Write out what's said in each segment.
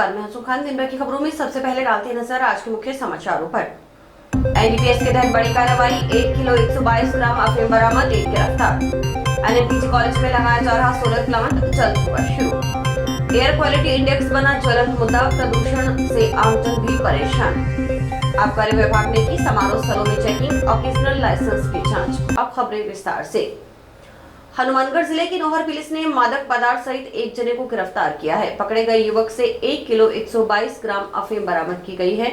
नमस्कार, मैं हूं खान। दिन भर की खबरों में सबसे पहले डालते हैं नजर आज के मुख्य समाचारों पर। एनडीपीएस के तहत बड़ी कार्रवाई, 1 किलो 122 ग्राम अफीम बरामद, एक गिरफ्तार। एनएमपीजी कॉलेज में लगाया जा रहा सोलर प्लांट जल्द होगा शुरू। एयर क्वालिटी इंडेक्स बना ज्वलंत मुद्दा, प्रदूषण से आमजन भी परेशान। आबकारी विभाग ने की समारोह स्थलों में चेकिंग, ऑकेजनल लाइसेंस की जांच। अब खबरें विस्तार से। हनुमानगढ़ जिले की नौहर पुलिस ने मादक पदार्थ सहित एक जने को गिरफ्तार किया है। पकड़े गए युवक से 1 किलो 122 ग्राम अफीम बरामद की गई है।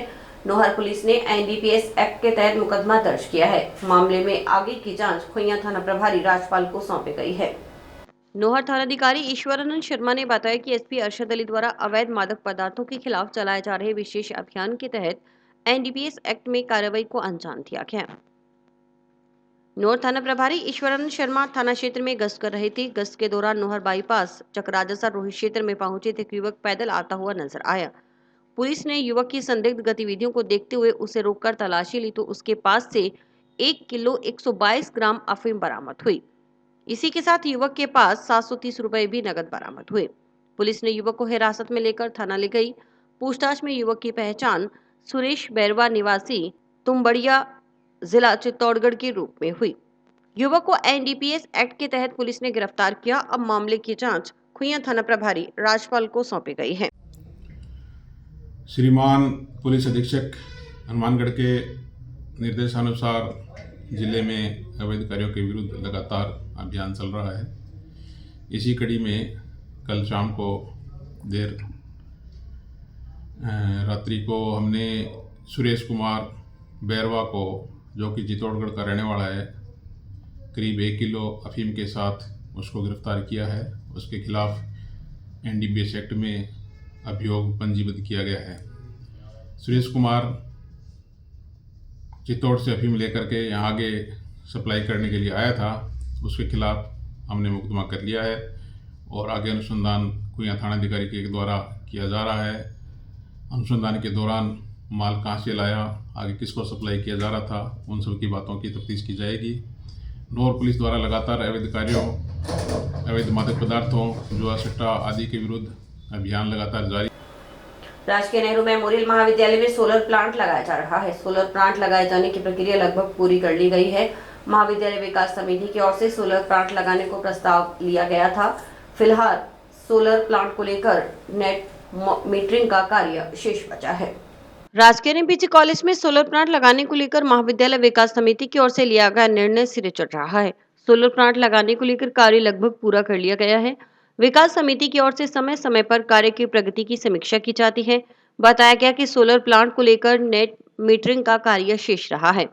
नौहर पुलिस ने एनडीपीएस एक्ट के तहत मुकदमा दर्ज किया है। मामले में आगे की जांच खुइया थाना प्रभारी राजपाल को सौंपी गई है। नौहर थानाधिकारी ईश्वरानंद शर्मा ने बताया कि एसपी अरशद अली द्वारा अवैध मादक पदार्थों के खिलाफ चलाए जा रहे विशेष अभियान के तहत एनडीपीएस एक्ट में कार्रवाई को अंजाम दिया गया। नौहर थाना प्रभारी ईश्वरानंद शर्मा थाना क्षेत्र में गश्त कर रहे थे। गश्त के दौरान नौहर बाईपास चकराजसा रोहित क्षेत्र में पहुंचे एक युवक पैदल आता हुआ नजर आया। पुलिस ने युवक की संदिग्ध गतिविधियों को देखते हुए उसे रोककर तलाशी ली तो उसके पास से 1 किलो 122 ग्राम अफीम बरामद हुई। इसी के साथ युवक के पास 730 रुपए भी नकद बरामद हुए। पुलिस ने युवक को हिरासत में लेकर थाना ले गई। पूछताछ में युवक की पहचान सुरेश बैरवा निवासी तुमबड़िया जिला चित्तौड़गढ़ के रूप में हुई। युवक को एनडीपीएस एक्ट के तहत पुलिस ने गिरफ्तार किया। अब मामले की जांच खुइया थाना प्रभारी राजपाल को सौंपी गई है। श्रीमान पुलिस अधीक्षक हनुमानगढ़ के निर्देशानुसार जिले में अवैध कार्यों के विरुद्ध लगातार अभियान चल रहा है। इसी कड़ी में कल शाम को देर रात्रि को हमने सुरेश कुमार बैरवा को, जो कि चित्तौड़गढ़ का रहने वाला है, करीब 1 किलो अफीम के साथ उसको गिरफ्तार किया है। उसके खिलाफ एनडीपीएस एक्ट में अभियोग पंजीबद्ध किया गया है। सुरेश कुमार चित्तौड़ से अफीम लेकर के यहाँ आगे सप्लाई करने के लिए आया था। उसके खिलाफ हमने मुकदमा कर लिया है और आगे अनुसंधान खुइया थानाधिकारी के द्वारा किया जा रहा है। अनुसंधान के दौरान माल कहाँ से लाया, आगे किसको सप्लाई किया जा रहा था, उन सब की बातों की तफ्तीश की जाएगी। नौहर पुलिस द्वारा लगातार अवैध कार्यों, अवैध मादक पदार्थों, जुआ सट्टा आदि के विरुद्ध अभियान लगातार जारी। राजकीय नेहरू मेमोरियल महाविद्यालय में सोलर प्लांट लगाया जा रहा है। सोलर प्लांट लगाए जाने की प्रक्रिया लगभग पूरी कर ली गई है। महाविद्यालय विकास समिति की ओर से सोलर प्लांट लगाने को प्रस्ताव लिया गया था। फिलहाल सोलर प्लांट को लेकर नेट मीटरिंग का कार्य शेष बचा है। राजकीय एनएमपीजी कॉलेज में सोलर प्लांट लगाने को लेकर महाविद्यालय विकास समिति की ओर से लिया गया निर्णय सिरे चढ़ रहा है। सोलर प्लांट लगाने को लेकर कार्य लगभग पूरा कर लिया गया है। विकास समिति की ओर से समय समय पर कार्य की प्रगति की समीक्षा की जाती है। बताया गया कि सोलर प्लांट को लेकर नेट मीटरिंग का कार्य शेष रहा है।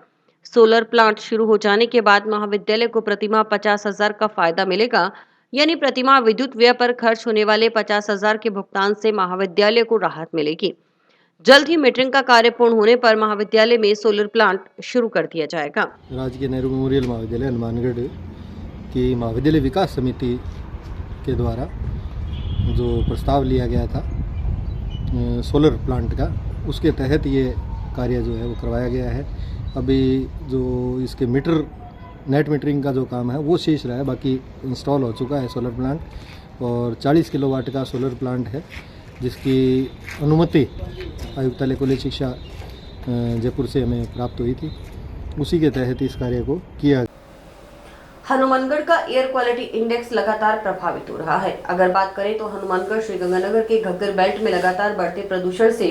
सोलर प्लांट शुरू हो जाने के बाद महाविद्यालय को प्रतिमाह 50,000 का फायदा मिलेगा, यानी प्रतिमाह विद्युत व्यय पर खर्च होने वाले 50,000 के भुगतान से महाविद्यालय को राहत मिलेगी। जल्द ही मीटरिंग का कार्य पूर्ण होने पर महाविद्यालय में सोलर प्लांट शुरू कर दिया जाएगा। राजकीय नेहरू मेमोरियल महाविद्यालय हनुमानगढ़ की महाविद्यालय विकास समिति के द्वारा जो प्रस्ताव लिया गया था सोलर प्लांट का, उसके तहत ये कार्य जो है वो करवाया गया है। अभी जो इसके नेट मीटरिंग का जो काम है वो शेष रहा है, बाकी इंस्टॉल हो चुका है सोलर प्लांट। और 40 किलोवाट का सोलर प्लांट है जिसकी अनुमति आयुक्तालय कॉलेज शिक्षा जयपुर से हमें प्राप्त हुई थी। उसी के तहत इस कार्य को किया। हनुमानगढ़ का एयर क्वालिटी इंडेक्स लगातार प्रभावित हो रहा है। अगर बात करें तो हनुमानगढ़ श्रीगंगानगर के घग्गर बेल्ट में लगातार बढ़ते प्रदूषण से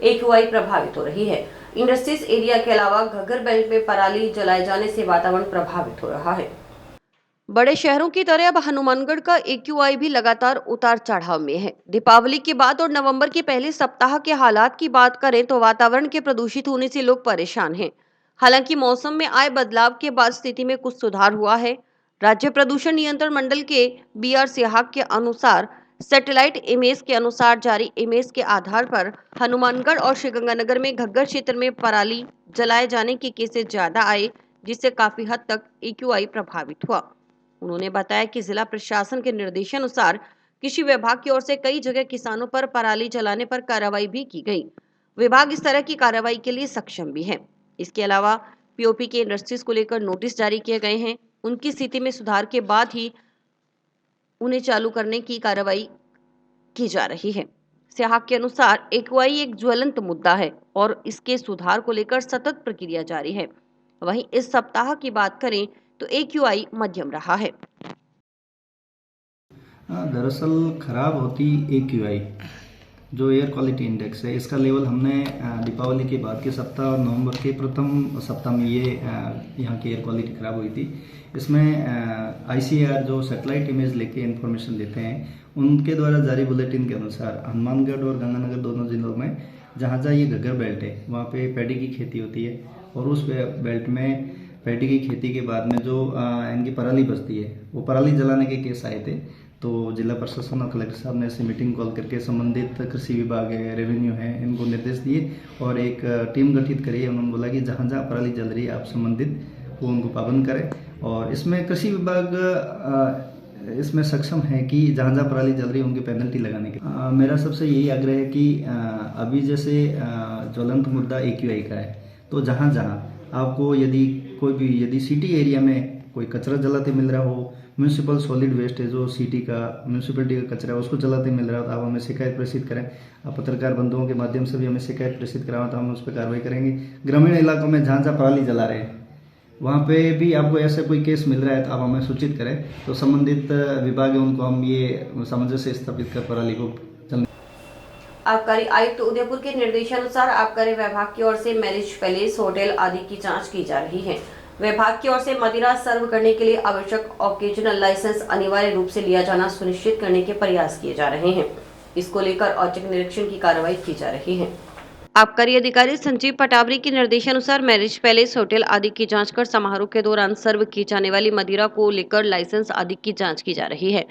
एक्यूआई प्रभावित हो रही है। इंडस्ट्रीज एरिया के अलावा घग्गर बेल्ट में पराली जलाए जाने से वातावरण प्रभावित हो रहा है। बड़े शहरों की तरह अब हनुमानगढ़ का एक्यूआई भी लगातार उतार चढ़ाव में है। दीपावली के बाद और नवंबर के पहले सप्ताह के हालात की बात करें तो वातावरण के प्रदूषित होने से लोग परेशान हैं। हालांकि मौसम में आए बदलाव के बाद स्थिति में कुछ सुधार हुआ है। राज्य प्रदूषण नियंत्रण मंडल के बीआर सिहाग के अनुसार सैटेलाइट इमेज के अनुसार जारी इमेज के आधार पर हनुमानगढ़ और श्रीगंगानगर में घग्गर क्षेत्र में पराली जलाए जाने के केसेस ज्यादा आए, जिससे काफी हद तक एक्यूआई प्रभावित हुआ। उन्होंने बताया कि जिला प्रशासन के निर्देशानुसार कृषि विभाग की ओर से कई जगह किसानों पर पराली जलाने पर कार्रवाई भी की गई। विभाग इस तरह की कार्रवाई के लिए सक्षम भी है। इसके अलावा पीओपी के इंडस्ट्रीज को लेकर नोटिस जारी किए गए हैं। उनकी स्थिति में सुधार के बाद ही उन्हें चालू करने की कार्रवाई की जा रही है। स्याह के अनुसार एक्यूआई एक ज्वलंत मुद्दा है और इसके सुधार को लेकर सतत प्रक्रिया जारी है। वहीं इस सप्ताह की बात करें तो एक्यूआई मध्यम रहा है। दरअसल ख़राब होती एक्यूआई जो एयर क्वालिटी इंडेक्स है, इसका लेवल हमने दीपावली के बाद के सप्ताह नवंबर के प्रथम सप्ताह में ये यहाँ की एयर क्वालिटी ख़राब हुई थी। इसमें आईसीआर जो सैटेलाइट इमेज लेके इन्फॉर्मेशन देते हैं, उनके द्वारा जारी बुलेटिन के अनुसार हनुमानगढ़ और गंगानगर दोनों जिलों में जहाँ जहाँ ये घग्गर बेल्ट है वहाँ पे पैडी की खेती होती है और उस बेल्ट में पैडी की खेती के बाद में जो इनकी पराली बचती है वो पराली जलाने के केस आए थे। तो जिला प्रशासन और कलेक्टर साहब ने ऐसी मीटिंग कॉल करके संबंधित कृषि विभाग है, रेवेन्यू है, इनको निर्देश दिए और एक टीम गठित करी है। उन्होंने बोला कि जहाँ जहाँ पराली जल रही है आप संबंधित वो उनको पाबंद करें और इसमें कृषि विभाग इसमें सक्षम है कि जहाँ जहाँ पराली जल रही है उनकी पेनल्टी लगाने के। मेरा सबसे यही आग्रह है कि अभी जैसे ज्वलंत मुद्दा एक्यूआई का है, तो जहाँ जहाँ आपको यदि सिटी एरिया में कोई कचरा जलाते मिल रहा हो, म्यूनसिपल सॉलिड वेस्ट है जो सिटी का म्यूनसिपलिटी का कचरा है उसको जलाते मिल रहा हो, तो आप हमें शिकायत प्रेषित करें। आप पत्रकार बंधुओं के माध्यम से भी हमें शिकायत प्रेषित कराओ तो हम उस पर कार्रवाई करेंगे। ग्रामीण इलाकों में जहाँ जहाँ पराली जला रहे हैं वहाँ पे भी आपको ऐसा कोई केस मिल रहा है तो आप हमें सूचित करें, तो संबंधित विभाग है उनको हम ये सामंजस्य स्थापित कर पराली को जलाने। आबकारी आयुक्त उदयपुर के निर्देशानुसार आबकारी विभाग की ओर से मैरिज पैलेस, होटल आदि की जांच की जा रही है। विभाग की ओर से मदिरा सर्व करने के लिए आवश्यक ऑकेजनल लाइसेंस अनिवार्य रूप से लिया जाना सुनिश्चित करने के प्रयास किए जा रहे हैं। इसको लेकर औचक निरीक्षण की कार्रवाई की जा रही है। आबकारी अधिकारी संजीव पटावरी के निर्देशानुसार मैरिज पैलेस, होटल आदि की जांच कर समारोह के दौरान सर्व की जाने वाली मदिरा को लेकर लाइसेंस आदि की जांच की जा रही है।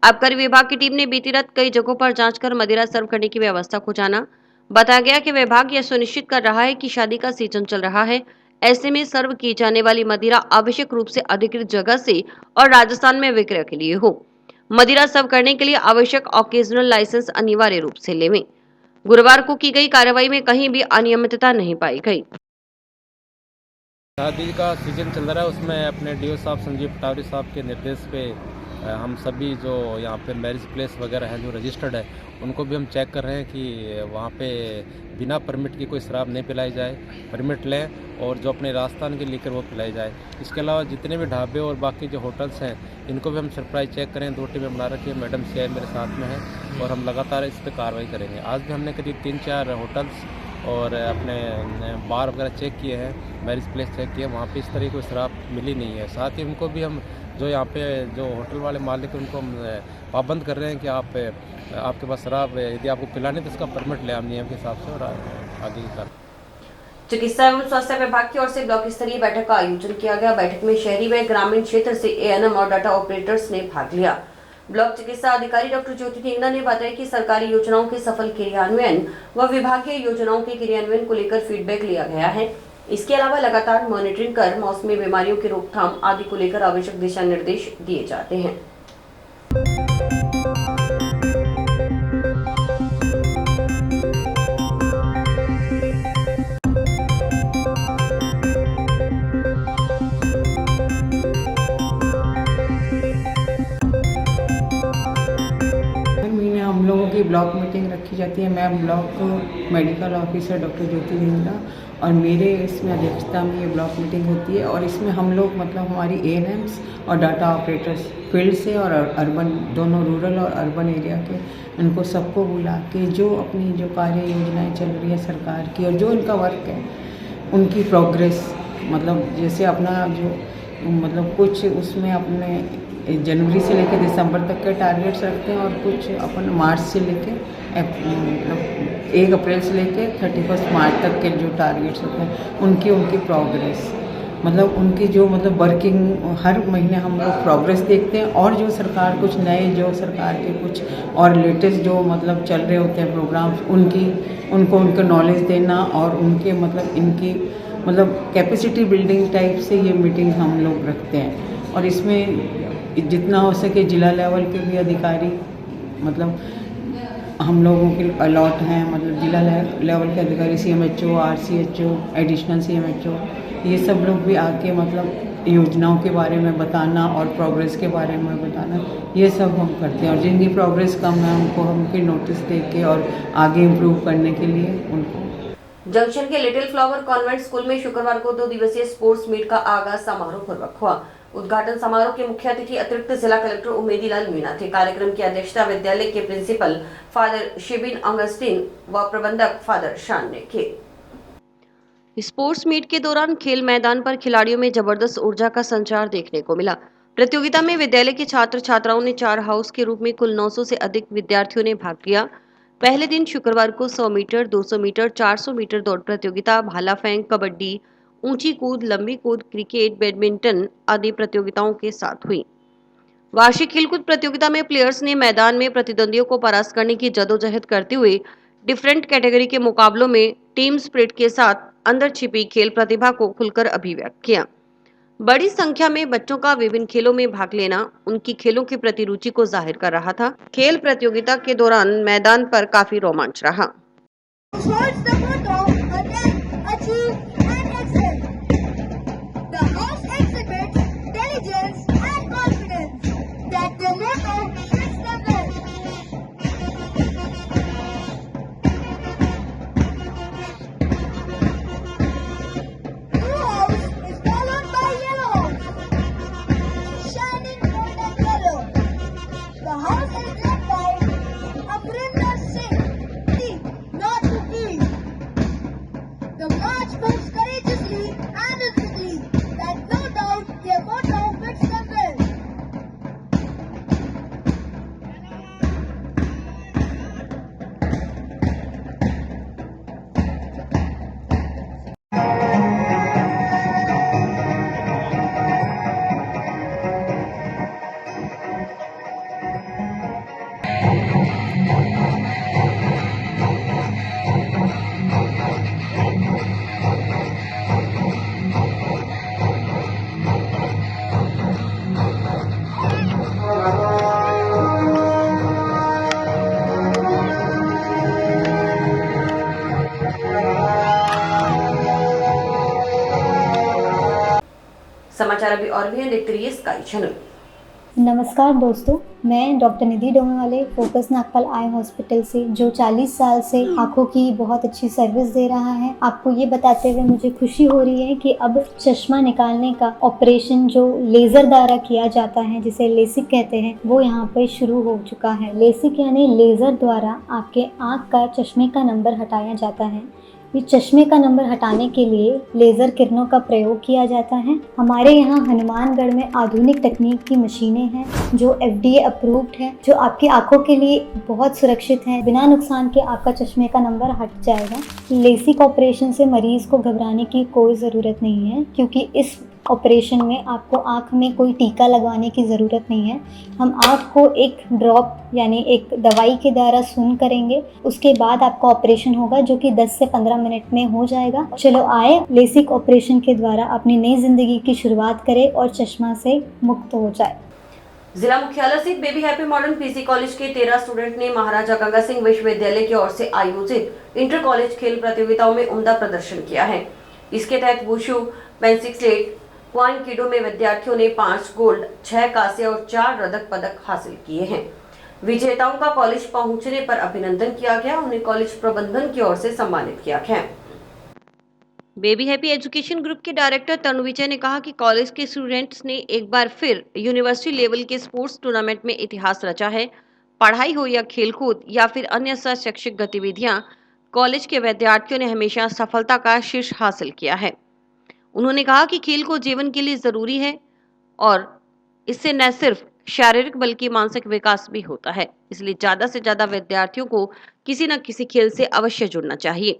आबकारी विभाग की टीम ने बीती रात कई जगहों पर जांच कर मदिरा सर्व करने की व्यवस्था को जाना। बताया गया कि विभाग यह सुनिश्चित कर रहा है कि शादी का सीजन चल रहा है, ऐसे में सर्व की जाने वाली मदिरा आवश्यक रूप से अधिकृत जगह से और राजस्थान में विक्रय के लिए हो। मदिरा सर्व करने के लिए आवश्यक ऑकेजनल लाइसेंस अनिवार्य रूप से लेवें। गुरुवार को की गई कार्रवाई में कहीं भी अनियमितता नहीं पाई गई। शादी का सीजन चल रहा है, उसमें अपने डीओ साहब संजीव पटावरी साहब के निर्देश पे हम सभी जो यहाँ पे मैरिज प्लेस वगैरह है जो रजिस्टर्ड है उनको भी हम चेक कर रहे हैं कि वहाँ पे बिना परमिट की कोई शराब नहीं पिलाई जाए, परमिट लें और जो अपने राजस्थान की लीकर वो पिलाई जाए। इसके अलावा जितने भी ढाबे और बाकी जो होटल्स हैं इनको भी हम सरप्राइज चेक करें। 2 टीमें बना रखी है, मैडम सीआई मेरे साथ में है और हम लगातार इस पर कार्रवाई करेंगे। आज भी हमने करीब 3-4 होटल्स और अपने बार वगैरह चेक किए हैं, मैरिज प्लेस चेक किए, वहाँ पे इस तरह की कोई शराब मिली नहीं है। साथ ही उनको भी हम जो यहाँ पे जो होटल वाले मालिक उनको हम पाबंद कर रहे हैं कि आपके पास शराब यदि आपको पिलानी तो इसका परमिट ले, आप नियम के हिसाब से और आगे कर। चिकित्सा एवं स्वास्थ्य विभाग की ओर से ब्लॉक स्तरीय बैठक का आयोजन किया गया। बैठक में शहरी व ग्रामीण क्षेत्र से एएनएम और डाटा ऑपरेटर्स ने भाग लिया। ब्लॉक चिकित्सा अधिकारी डॉक्टर ज्योति ढेंगना ने बताया कि सरकारी योजनाओं के सफल क्रियान्वयन व विभागीय योजनाओं के क्रियान्वयन को लेकर फीडबैक लिया गया है। इसके अलावा लगातार मॉनिटरिंग कर मौसमी बीमारियों की रोकथाम आदि को लेकर आवश्यक दिशा निर्देश दिए जाते हैं। हम लोगों की ब्लॉक मीटिंग रखी जाती है। मैं ब्लॉक मेडिकल ऑफिसर डॉक्टर ज्योति ढेंगना और मेरे इसमें अध्यक्षता में ये ब्लॉक मीटिंग होती है और इसमें हम लोग मतलब हमारी एएनएम्स और डाटा ऑपरेटर्स फील्ड से और अर्बन दोनों रूरल और अर्बन एरिया के इनको सबको बुला के जो अपनी जो कार्य योजनाएँ चल रही है सरकार की और जो इनका वर्क है उनकी प्रोग्रेस मतलब जैसे अपना जो मतलब कुछ उसमें अपने जनवरी से लेकर दिसंबर तक के टारगेट्स रखते हैं और कुछ अपन मार्च से लेके 1 अप्रैल से लेके 31 मार्च तक के जो टारगेट्स होते हैं उनकी प्रोग्रेस मतलब उनकी जो मतलब वर्किंग हर महीने हम लोग प्रोग्रेस देखते हैं और जो सरकार कुछ नए जो सरकार के कुछ और लेटेस्ट जो मतलब चल रहे होते हैं प्रोग्राम्स उनको नॉलेज देना और उनके मतलब इनकी मतलब कैपेसिटी बिल्डिंग टाइप से ये मीटिंग हम लोग रखते हैं। और इसमें जितना हो सके जिला लेवल के भी अधिकारी मतलब हम लोगों के अलॉट हैं, मतलब जिला लेवल के अधिकारी CMHO, RCHO, एडिशनल CMHO ये सब लोग भी आके मतलब योजनाओं के बारे में बताना और प्रोग्रेस के बारे में बताना, ये सब हम करते हैं। और जिनकी प्रोग्रेस कम है उनको हम उनके नोटिस दे के और आगे इम्प्रूव करने के लिए उनको। जंक्शन के लिटिल फ्लावर कॉन्वेंट स्कूल में शुक्रवार को 2 दिवसीय स्पोर्ट्स मीट का आगाज समारोह पूर्वक हुआ। उद्घाटन समारोह के मुख्य अतिथि अतिरिक्त जिला कलेक्टर उमेदीलाल मीणा थे। कार्यक्रम की अध्यक्षता विद्यालय के प्रिंसिपल फादर शिबिन ऑगस्टिन व प्रबंधक फादर शान ने की। स्पोर्ट्स मीट के दौरान खेल मैदान पर खिलाड़ियों में जबरदस्त ऊर्जा का संचार देखने को मिला। प्रतियोगिता में विद्यालय के छात्र छात्राओं ने 4 हाउस के रूप में कुल 900 से अधिक विद्यार्थियों ने भाग लिया। पहले दिन शुक्रवार को 100 मीटर, 200 मीटर, 400 मीटर दौड़ प्रतियोगिता, भाला फेंक, कबड्डी, ऊंची कूद, लंबी कूद, क्रिकेट, बैडमिंटन आदि प्रतियोगिताओं के साथ हुई। वार्षिक खेलकूद प्रतियोगिता में प्लेयर्स ने मैदान में प्रतिद्वंदियों को परास्त करने की जद्दोजहद करते हुए डिफरेंट कैटेगरी के मुकाबलों में टीम स्पिरिट के साथ अंदर छिपी खेल प्रतिभा को खुलकर अभिव्यक्त किया। बड़ी संख्या में बच्चों का विभिन्न खेलों में भाग लेना उनकी खेलों के प्रति रुचि को जाहिर कर रहा था। खेल प्रतियोगिता के दौरान मैदान पर काफी रोमांच रहा। समाचार अभी और भी हैं, देखते रहिए स्काई चैनल। नमस्कार दोस्तों, मैं डॉक्टर निधि डोमेवाले फोकस नागपाल आई हॉस्पिटल से, जो 40 साल से आँखों की बहुत अच्छी सर्विस दे रहा है। आपको ये बताते हुए मुझे खुशी हो रही है कि अब चश्मा निकालने का ऑपरेशन जो लेज़र द्वारा किया जाता है, जिसे लेसिक कहते हैं, वो यहाँ पे शुरू हो चुका है। लेसिक यानी लेज़र द्वारा आपके आँख का चश्मे का नंबर हटाया जाता है। ये चश्मे का नंबर हटाने के लिए लेज़र किरणों का प्रयोग किया जाता है। हमारे यहाँ हनुमानगढ़ में आधुनिक तकनीक की मशीनें हैं जो FDA अप्रूव्ड है, जो आपकी आंखों के लिए बहुत सुरक्षित है। बिना नुकसान के आपका चश्मे का नंबर हट जाएगा। लेसिक ऑपरेशन से मरीज़ को घबराने की कोई ज़रूरत नहीं है, क्योंकि इस ऑपरेशन में आपको आँख में कोई टीका लगवाने की ज़रूरत नहीं है। हम आँख को एक ड्रॉप यानी एक दवाई के द्वारा सून करेंगे, उसके बाद आपका ऑपरेशन होगा, जो कि 10 से 15 मिनट में हो जाएगा। चलो आए लेसिक ऑपरेशन के द्वारा अपनी नई ज़िंदगी की शुरुआत करें और चश्मा से मुक्त हो जाए। जिला मुख्यालय स्थित baby happy modern PC college के 13 स्टूडेंट ने महाराजा गंगा सिंह विश्वविद्यालय की ओर से आयोजित इंटर कॉलेज खेल प्रतियोगिताओं में उम्दा प्रदर्शन किया है। इसके तहत वुशु, पेंसिल स्लेट, क्वान किडो में विद्यार्थियों ने 5 गोल्ड, 6 कांस्य और 4 रजत पदक हासिल किए हैं। विजेताओं का कॉलेज पहुंचने पर अभिनंदन किया गया। उन्हें कॉलेज प्रबंधन की ओर से सम्मानित किया गया। बेबी हैप्पी एजुकेशन ग्रुप के डायरेक्टर तनु विजय ने कहा कि कॉलेज के स्टूडेंट्स ने एक बार फिर यूनिवर्सिटी लेवल के स्पोर्ट्स टूर्नामेंट में इतिहास रचा है। पढ़ाई हो या खेलकूद या फिर अन्य शैक्षिक गतिविधियां, कॉलेज के विद्यार्थियों ने हमेशा सफलता का शीर्ष हासिल किया है। उन्होंने कहा कि खेल को जीवन के लिए जरूरी है और इससे न सिर्फ शारीरिक बल्कि मानसिक विकास भी होता है, इसलिए ज्यादा से ज्यादा विद्यार्थियों को किसी न किसी खेल से अवश्य जुड़ना चाहिए।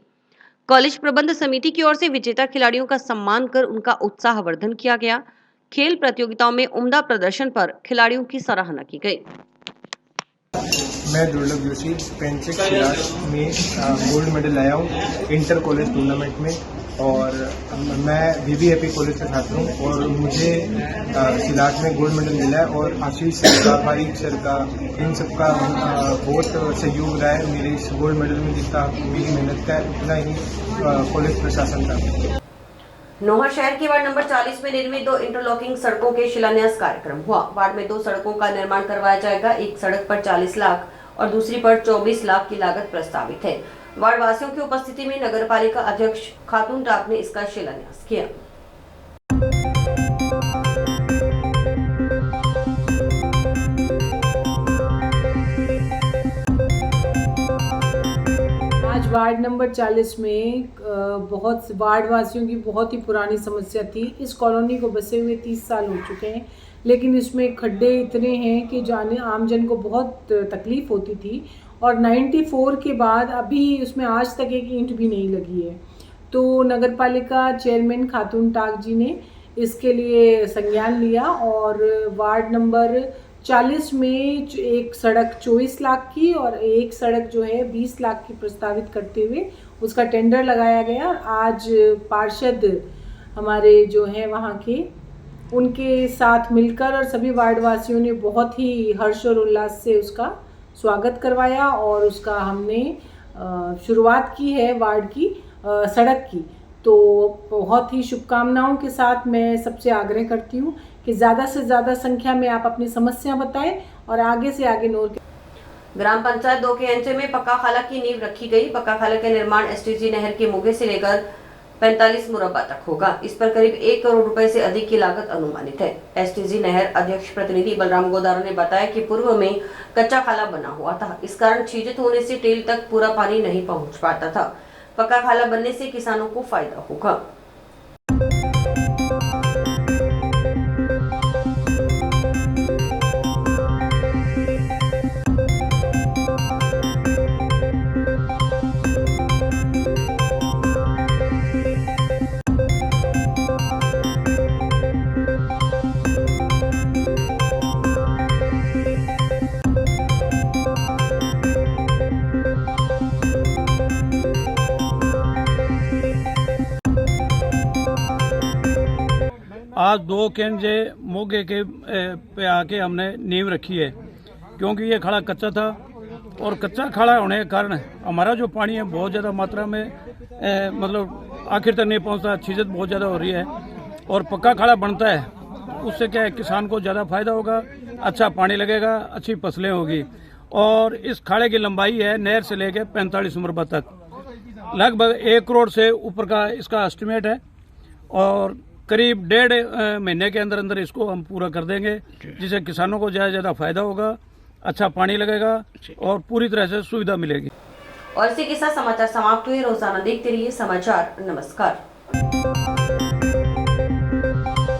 कॉलेज प्रबंध समिति की ओर से विजेता खिलाड़ियों का सम्मान कर उनका उत्साहवर्धन किया गया। खेल प्रतियोगिताओं में उम्दा प्रदर्शन पर खिलाड़ियों की सराहना की गई। मैं दुर्लभ जोशी पेंसिल क्लास में गोल्ड मेडल लाया हूँ इंटर कॉलेज टूर्नामेंट में, और मैं बेबी हैप्पी कॉलेज का छात्र हूँ और मुझे सिलाट में गोल्ड मेडल मिला है। और आशीष सर का, फारिक सर का, इन सब का बहुत सहयोग रहा है मेरे इस गोल्ड मेडल में। जितना मेरी मेहनत का है उतना ही कॉलेज प्रशासन का। नोहर शहर के वार्ड नंबर 40 में निर्मित 2 इंटरलॉकिंग सड़कों के शिलान्यास कार्यक्रम हुआ। वार्ड में 2 सड़कों का निर्माण करवाया जाएगा। एक सड़क पर 40 लाख और दूसरी पर 24 लाख की लागत प्रस्तावित है। वार्ड वासियों की उपस्थिति में नगरपालिका अध्यक्ष खातून टाक ने इसका शिलान्यास किया। आज वार्ड नंबर 40 में बहुत वार्ड वासियों की बहुत ही पुरानी समस्या थी। इस कॉलोनी को बसे हुए 30 साल हो चुके हैं, लेकिन इसमें खड्डे इतने हैं कि जाने आमजन को बहुत तकलीफ़ होती थी और 94 के बाद अभी उसमें आज तक एक ईंट भी नहीं लगी है। तो नगरपालिका चेयरमैन खातून टाक जी ने इसके लिए संज्ञान लिया और वार्ड नंबर 40 में एक सड़क 24 लाख की और एक सड़क जो है 20 लाख की प्रस्तावित करते हुए उसका टेंडर लगाया गया। आज पार्षद हमारे जो हैं वहाँ के उनके साथ मिलकर और सभी वार्ड वासियों ने बहुत ही हर्ष और उल्लास से उसका स्वागत करवाया और उसका हमने शुरुआत की है वार्ड की सड़क की। तो बहुत ही शुभकामनाओं के साथ मैं सबसे आग्रह करती हूँ कि ज़्यादा से ज़्यादा संख्या में आप अपनी समस्या बताएं और आगे से आगे नोर। ग्राम पंचायत 2 के अंचे में पक्का खाला की नींव रखी गई। पक्का खाला का निर्माण एसटीजी नहर के मुगे से लेकर 45 मुरब्बा तक होगा। इस पर करीब 1 करोड़ रुपए से अधिक की लागत अनुमानित है। एसटीजी नहर अध्यक्ष प्रतिनिधि बलराम गोदारा ने बताया कि पूर्व में कच्चा खाला बना हुआ था, इस कारण छीजत होने से टेल तक पूरा पानी नहीं पहुंच पाता था। पक्का खाला बनने से किसानों को फायदा होगा। आज 2 केंजे मोगे के पे आके हमने नींव रखी है, क्योंकि ये खड़ा कच्चा था और कच्चा खड़ा होने के कारण हमारा जो पानी है बहुत ज़्यादा मात्रा में मतलब आखिर तक नहीं पहुंचता, छीजत बहुत ज़्यादा हो रही है। और पक्का खड़ा बनता है, उससे क्या है किसान को ज़्यादा फायदा होगा, अच्छा पानी लगेगा, अच्छी फसलें होगी। और इस खाड़े की लंबाई है नहर से लेकर 45 मुरब्बा तक, लगभग 1 करोड़ से ऊपर का इसका एस्टिमेट है और करीब 1.5 महीने के अंदर अंदर इसको हम पूरा कर देंगे, जिससे किसानों को ज़्यादा फायदा होगा, अच्छा पानी लगेगा और पूरी तरह से सुविधा मिलेगी। और इसी के साथ समाचार समाप्त हुए। रोजाना देखते रहिए समाचार। नमस्कार।